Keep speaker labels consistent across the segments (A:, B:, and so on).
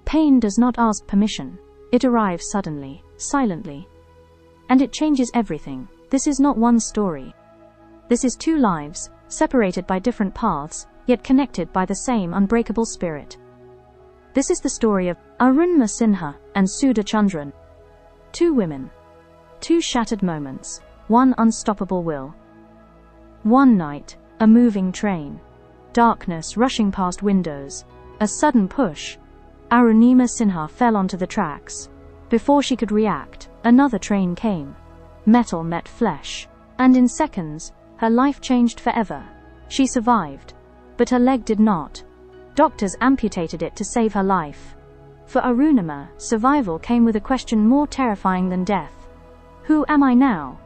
A: Pain does not ask permission. It arrives suddenly, silently. And it changes everything. This is not one story. This is two lives, separated by different paths, yet connected by the same unbreakable spirit. This is the story of Arunima Sinha and Sudha Chandran. Two women. Two shattered moments. One unstoppable will. One night, a moving train. Darkness rushing past windows. A sudden push. Arunima Sinha fell onto the tracks. Before she could react, another train came. Metal met flesh. And in seconds, her life changed forever. She survived. But her leg did not. Doctors amputated it to save her life. For Arunima, survival came with a question more terrifying than death. Who am I now?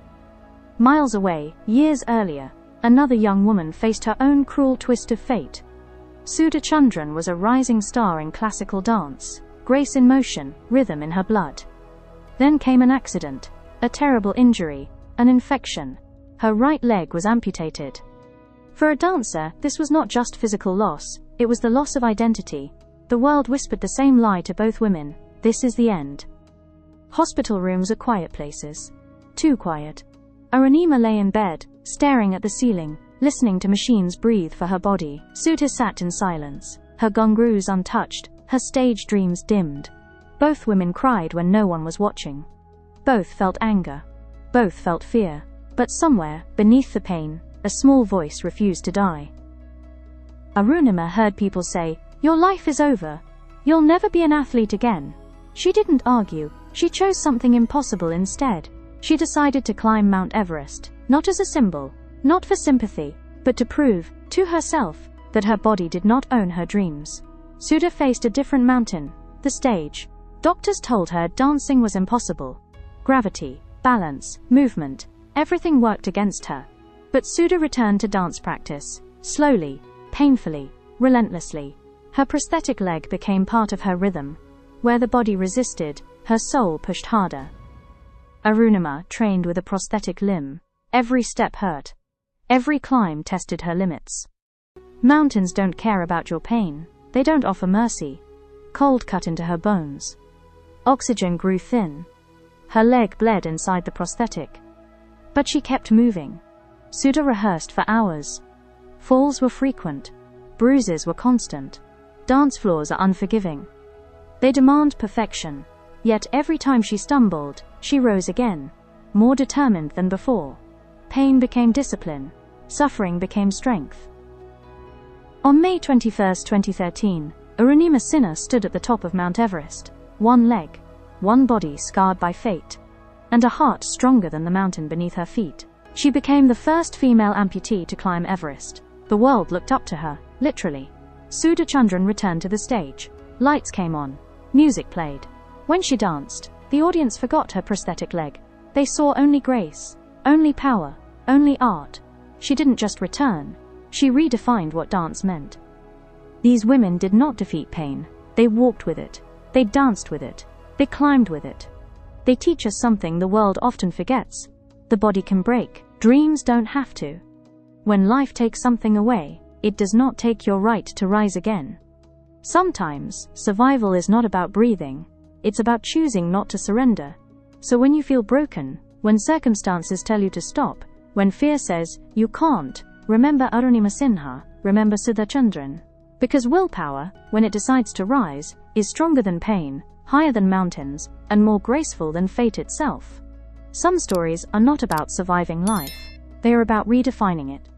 A: Miles away, years earlier, another young woman faced her own cruel twist of fate. Sudha Chandran was a rising star in classical dance, grace in motion, rhythm in her blood. Then came an accident, a terrible injury, an infection. Her right leg was amputated. For a dancer, this was not just physical loss, it was the loss of identity. The world whispered the same lie to both women: this is the end. Hospital rooms are quiet places. Too quiet. Arunima lay in bed, staring at the ceiling, listening to machines breathe for her body. Sudha sat in silence, her gongrus untouched, her stage dreams dimmed. Both women cried when no one was watching. Both felt anger. Both felt fear. But somewhere, beneath the pain, a small voice refused to die. Arunima heard people say, "Your life is over. You'll never be an athlete again." She didn't argue, she chose something impossible instead. She decided to climb Mount Everest, not as a symbol, not for sympathy, but to prove, to herself, that her body did not own her dreams. Sudha faced a different mountain, the stage. Doctors told her dancing was impossible. Gravity, balance, movement, everything worked against her. But Sudha returned to dance practice, slowly, painfully, relentlessly. Her prosthetic leg became part of her rhythm. Where the body resisted, her soul pushed harder. Arunima trained with a prosthetic limb. Every step hurt. Every climb tested her limits. Mountains don't care about your pain. They don't offer mercy. Cold cut into her bones. Oxygen grew thin. Her leg bled inside the prosthetic. But she kept moving. Sudha rehearsed for hours. Falls were frequent. Bruises were constant. Dance floors are unforgiving. They demand perfection. Yet every time she stumbled, she rose again, more determined than before. Pain became discipline. Suffering became strength. On May 21, 2013, Arunima Sinha stood at the top of Mount Everest. One leg, one body scarred by fate, and a heart stronger than the mountain beneath her feet. She became the first female amputee to climb Everest. The world looked up to her, literally. Sudha Chandran returned to the stage. Lights came on. Music played. When she danced, the audience forgot her prosthetic leg. They saw only grace, only power, only art. She didn't just return. She redefined what dance meant. These women did not defeat pain. They walked with it. They danced with it. They climbed with it. They teach us something the world often forgets. The body can break. Dreams don't have to. When life takes something away, it does not take your right to rise again. Sometimes, survival is not about breathing. It's about choosing not to surrender. So when you feel broken, when circumstances tell you to stop, when fear says, you can't, remember Arunima Sinha, remember Sudha Chandran. Because willpower, when it decides to rise, is stronger than pain, higher than mountains, and more graceful than fate itself. Some stories are not about surviving life. They are about redefining it.